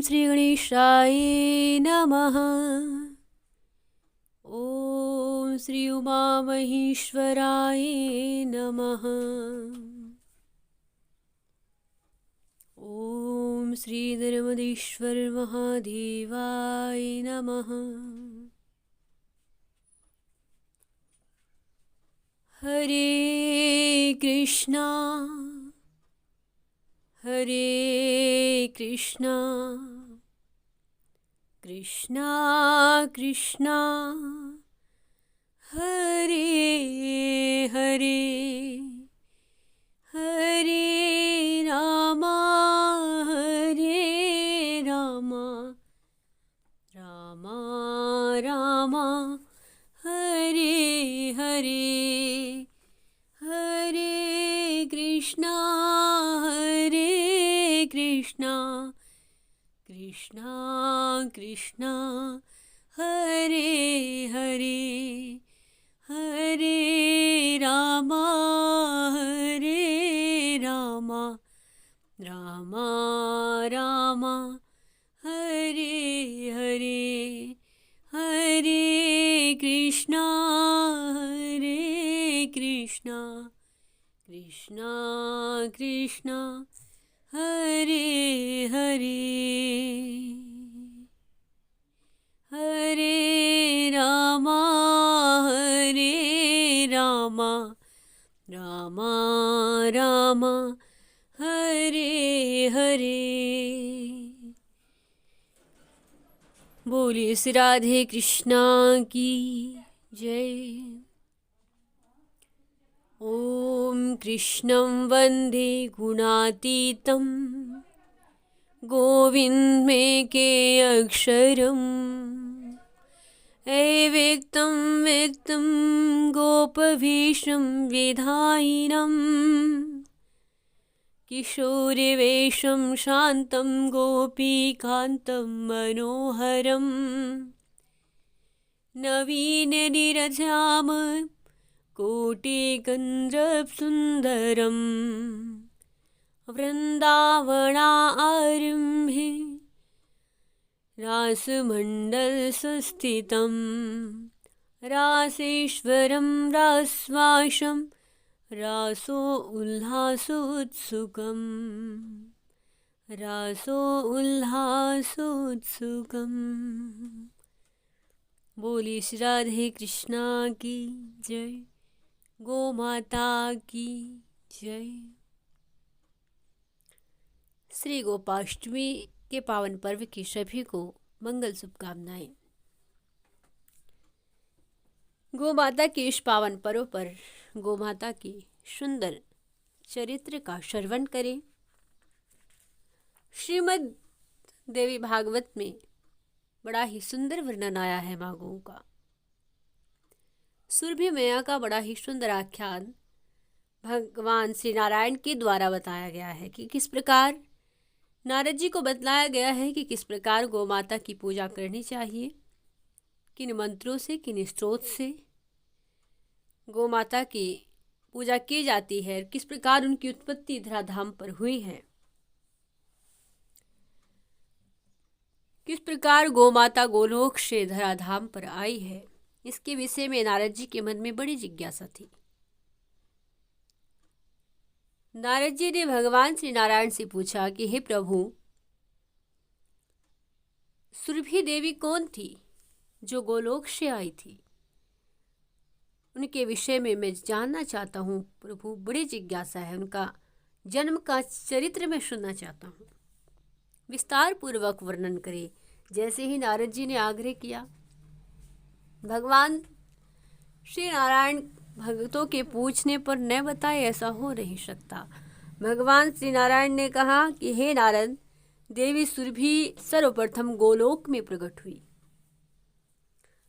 श्री गणेशाय नमः। ओम श्री उमा महेश्वराय नमः। ओम श्री नर्मदेश्वर महादेवाय नमः। हरे कृष्णा हरे कृष्णा कृष्णा कृष्णा हरे हरे, हरे रामा रामा रामा हरे हरे, हरे कृष्णा कृष्णा कृष्णा हरे हरे, हरे रामा रामा रामा हरे हरे, हरे कृष्णा कृष्णा कृष्णा हरे हरे, हरे रामा रामा रामा हरे हरे। बोलिए श्री राधे कृष्णा की जय। ओम कृष्णं वंदे गुणातीतं गोविन्दमेके अक्षरम् अव्यक्तं व्यक्तं गोपवेशं विधायिनं किशोरवेशं शान्तं गोपीकान्तं मनोहरं नवीननिरजाम कोटिकन्द्रसुन्दरं वृन्दावनारम्भे रासमण्डलसंस्थितं रासेश्वरं रास्वासं रासोल्लासोत्सुकं बोली श्री राधे कृष्णा की जय। गौ माता की जय। श्री गोपाष्टमी के पावन पर्व की सभी को मंगल शुभकामनाएं। गौ माता के इस पावन पर्व पर गौ माता के सुंदर चरित्र का श्रवण करें। श्रीमद् देवी भागवत में बड़ा ही सुंदर वर्णन आया है माँ गौ का। सुरभि मैया का बड़ा ही सुंदर आख्यान भगवान श्री नारायण के द्वारा बताया गया है कि किस प्रकार नारद जी को बतलाया गया है कि किस प्रकार गौ माता की पूजा करनी चाहिए, किन मंत्रों से, किन स्तोत्र से गौ माता की पूजा की जाती है, किस प्रकार उनकी उत्पत्ति धराधाम पर हुई है, किस प्रकार गौ माता गोलोक से धराधाम पर आई है। इसके विषय में नारद जी के मन में बड़ी जिज्ञासा थी। नारद जी ने भगवान श्री नारायण से पूछा कि हे प्रभु, सुरभि देवी कौन थी जो गोलोक से आई थी? उनके विषय में मैं जानना चाहता हूँ प्रभु, बड़ी जिज्ञासा है। उनका जन्म का चरित्र मैं सुनना चाहता हूँ। विस्तार पूर्वक वर्णन करें। जैसे ही नारद जी ने आग्रह किया, भगवान श्री नारायण भक्तों के पूछने पर न बताए ऐसा हो नहीं सकता। भगवान श्री नारायण ने कहा कि हे नारद, देवी सुरभि सर्वप्रथम गोलोक में प्रकट हुई।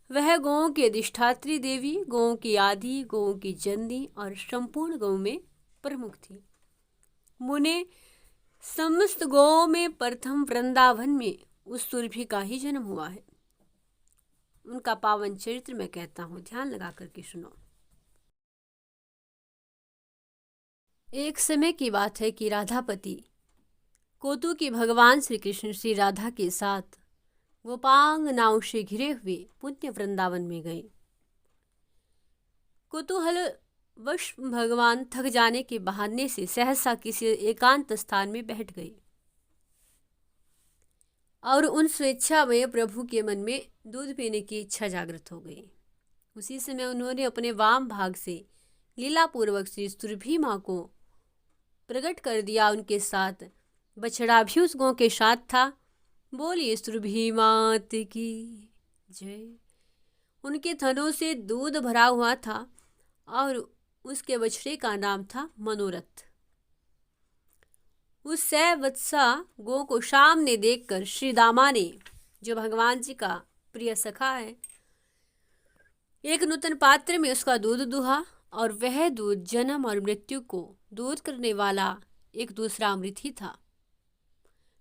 वह गौओं की अधिष्ठात्री देवी, गौओं की आदि, गौओं की जननी और संपूर्ण गौ में प्रमुख थी। मुने समस्त गौओं में प्रथम वृंदावन में उस सुरभि का ही जन्म हुआ है। उनका पावन चरित्र मैं कहता हूँ, ध्यान लगा करके सुनो। एक समय की बात है कि राधापति कौतुकी भगवान श्री कृष्ण श्री राधा के साथ गोपांगनाओं से घिरे हुए पुण्य वृंदावन में गए। कुतूहल वश भगवान थक जाने के बहाने से सहसा किसी एकांत स्थान में बैठ गए और उन स्वेच्छामय प्रभु के मन में दूध पीने की इच्छा जागृत हो गई। उसी समय उन्होंने अपने वाम भाग से लीलापूर्वक श्री सुरभि माँ को प्रकट कर दिया। उनके साथ बछड़ा भी उस गौ के साथ था। बोलिए सुरभि मात की जय। उनके थनों से दूध भरा हुआ था और उसके बछड़े का नाम था मनोरथ। उस 100 वत्सा गौ को सामने देखकर श्री दामा ने, जो भगवान जी का प्रिय सखा है, एक नूतन पात्र में उसका दूध दुहा और वह दूध जन्म और मृत्यु को दूर करने वाला एक दूसरा अमृत ही था।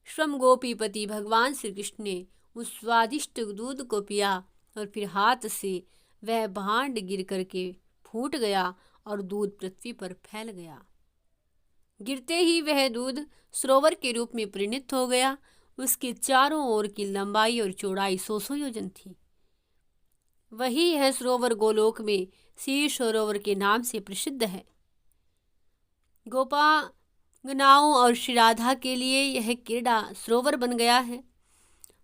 स्वयं गोपीपति भगवान श्री कृष्ण ने उस स्वादिष्ट दूध को पिया और फिर हाथ से वह भांड गिर करके फूट गया और दूध पृथ्वी पर फैल गया। गिरते ही वह दूध सरोवर के रूप में परिणत हो गया। उसके चारों ओर की लंबाई और चौड़ाई 100 योजन थी। वही यह सरोवर गोलोक में शीर सरोवर के नाम से प्रसिद्ध है। गोपांगनाओं और श्री राधा के लिए यह क्रीड़ा सरोवर बन गया है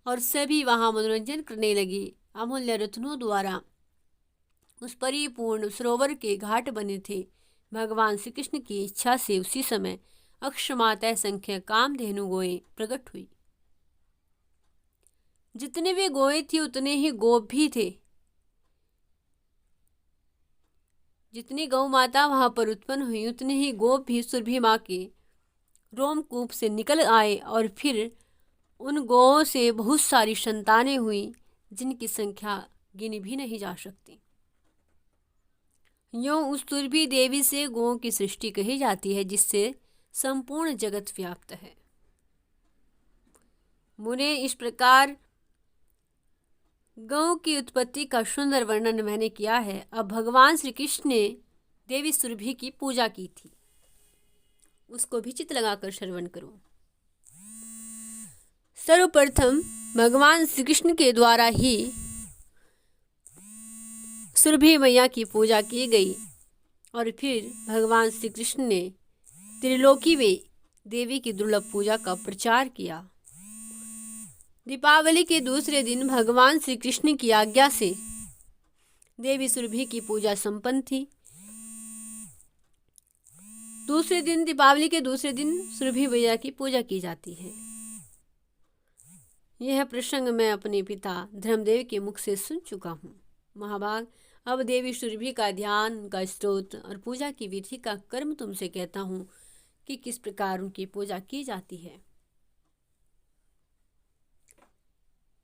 और सभी वहां मनोरंजन करने लगे। अमूल्य रत्नों द्वारा उस परिपूर्ण सरोवर के घाट बने थे। भगवान श्री कृष्ण की इच्छा से उसी समय अक्षमात असंख्य कामधेनु गोएं प्रकट हुई। जितने वे गोएं थी उतने ही गोप भी थे। जितनी गौ माता वहां पर उत्पन्न हुई उतने ही गोप भी सुरभि माँ के रोमकूप से निकल आए और फिर उन गौओं से बहुत सारी संतानें हुई जिनकी संख्या गिनी भी नहीं जा सकती। यूं उस सुरभि देवी से गौओं की सृष्टि कही जाती है जिससे संपूर्ण जगत व्याप्त है। मुने इस प्रकार गौ की उत्पत्ति का सुंदर वर्णन मैंने किया है। अब भगवान श्री कृष्ण ने देवी सुरभि की पूजा की थी, उसको भी चित्त लगाकर श्रवण करो। सर्वप्रथम भगवान श्री कृष्ण के द्वारा ही सुरभि मैया की पूजा की गई और फिर भगवान श्री कृष्ण ने त्रिलोकी में देवी की दुर्लभ पूजा का प्रचार किया। दीपावली के दूसरे दिन भगवान श्री कृष्ण की आज्ञा से देवी सुरभि की पूजा संपन्न थी। दूसरे दिन, दीपावली के दूसरे दिन सुरभि मैया की पूजा की जाती है। यह प्रसंग मैं अपने पिता धर्मदेव के मुख से सुन चुका हूँ। महाभाग, अब देवी सुरभि का ध्यान, उनका स्त्रोत और पूजा की विधि का कर्म तुमसे कहता हूँ कि किस प्रकार उनकी पूजा की जाती है।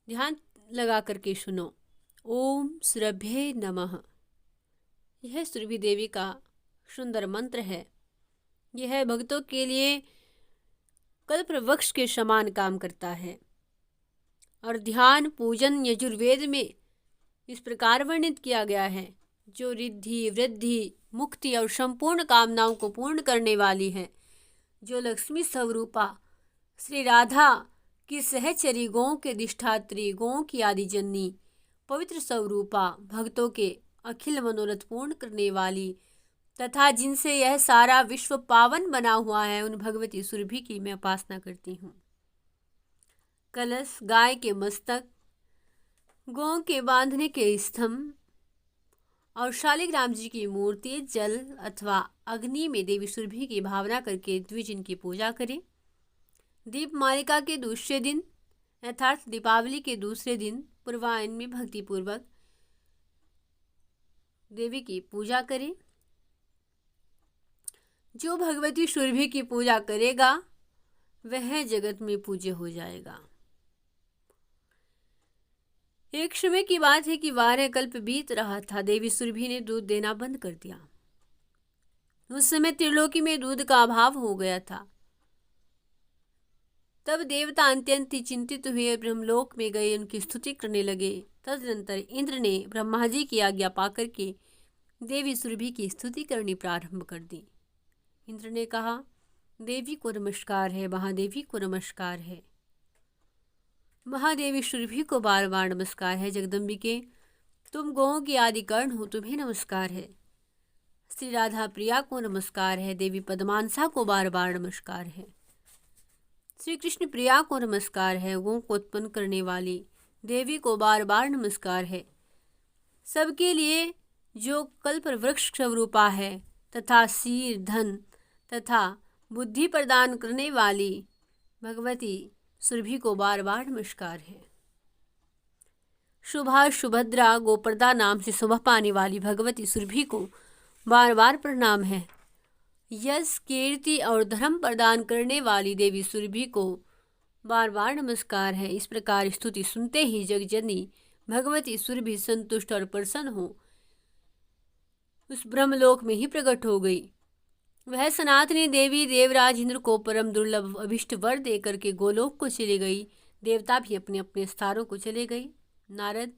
ध्यान लगा करके सुनो। ओम सुरभ्ये नमः। यह सुरभि देवी का सुंदर मंत्र है। यह भक्तों के लिए कल्प वृक्ष के समान काम करता है और ध्यान पूजन यजुर्वेद में इस प्रकार वर्णित किया गया है, जो रिद्धि, वृद्धि, मुक्ति और संपूर्ण कामनाओं को पूर्ण करने वाली है, जो लक्ष्मी स्वरूपा श्री राधा की सहचरी, गौं के अधिष्ठात्री, गौं की आदि जननी, पवित्र स्वरूपा, भक्तों के अखिल मनोरथ पूर्ण करने वाली तथा जिनसे यह सारा विश्व पावन बना हुआ है, उन भगवती सुरभि की मैं उपासना करती हूँ। कलश, गाय के मस्तक, गौ के बांधने के स्तंभ और शालिग्राम जी की मूर्ति जल अथवा अग्नि में देवी सुरभि की भावना करके द्विज इनकी पूजा करें। दीप मालिका के दूसरे दिन अर्थात दीपावली के दूसरे दिन पूर्वायन में भक्तिपूर्वक देवी की पूजा करें। जो भगवती सुरभि की पूजा करेगा वह जगत में पूज्य हो जाएगा। एक समय की बात है कि 12 कल्प बीत रहा था। देवी सुरभि ने दूध देना बंद कर दिया। उस समय त्रिलोकी में दूध का अभाव हो गया था। तब देवता अत्यंत चिंतित हुए, ब्रह्मलोक में गए, उनकी स्तुति करने लगे। तदनंतर इंद्र ने ब्रह्मा जी की आज्ञा पाकर के देवी सुरभि की स्तुति करनी प्रारंभ कर दी। इंद्र ने कहा, देवी को नमस्कार है, महादेवी को नमस्कार है। महादेवी सुरभि को बार बार नमस्कार है। जगदम्बिके, तुम गौओं की आदि कर्ण हो, तुम्हें नमस्कार है। श्री राधा प्रिया को नमस्कार है। देवी पद्मांसा को बार बार नमस्कार है। श्री कृष्ण प्रिया को नमस्कार है। गौ को उत्पन्न करने वाली देवी को बार बार नमस्कार है। सबके लिए जो कल्प वृक्ष स्वरूपा है तथा शीर धन तथा बुद्धि प्रदान करने वाली भगवती सुरभि को बार बार नमस्कार है। शुभा सुभद्रा गोप्रदा नाम से शोभा पाने वाली भगवती सुरभि को बार बार प्रणाम है। यश कीर्ति और धर्म प्रदान करने वाली देवी सुरभि को बार बार नमस्कार है। इस प्रकार स्तुति सुनते ही जगजननी भगवती सुरभि संतुष्ट और प्रसन्न हो उस ब्रह्मलोक में ही प्रकट हो गई। वह सनातनी देवी देवराज इंद्र को परम दुर्लभ अभिष्ट वर देकर के गोलोक को चली गई। देवता भी अपने अपने स्थानों को चले गए। नारद,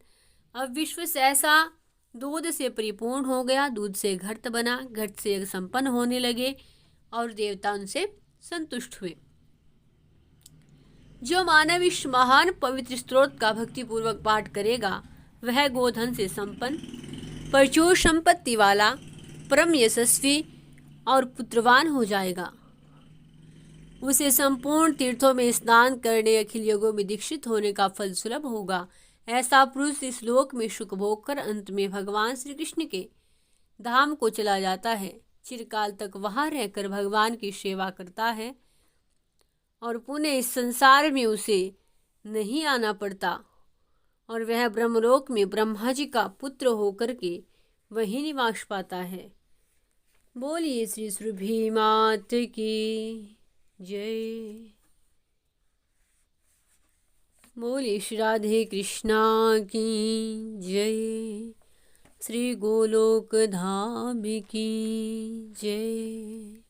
अब विश्व सहसा दूध से परिपूर्ण हो गया। दूध से घट बना, घट से यज्ञ संपन्न होने लगे और देवता उनसे संतुष्ट हुए। जो मानव इस महान पवित्र स्त्रोत का भक्तिपूर्वक पाठ करेगा वह गोधन से संपन्न, प्रचुर संपत्ति वाला, परम यशस्वी और पुत्रवान हो जाएगा। उसे संपूर्ण तीर्थों में स्नान करने, अखिल योगों में दीक्षित होने का फल सुलभ होगा। ऐसा पुरुष इस लोक में सुख भोग कर अंत में भगवान श्री कृष्ण के धाम को चला जाता है। चिरकाल तक वहां रहकर भगवान की सेवा करता है और पुनः इस संसार में उसे नहीं आना पड़ता और वह ब्रह्मलोक में ब्रह्मा जी का पुत्र होकर के वहीं निवास पाता है। बोलिए श्री सुरभि मात की जय। बोलिए श्री राधे कृष्णा की जय। श्री गोलोक धाम की जय।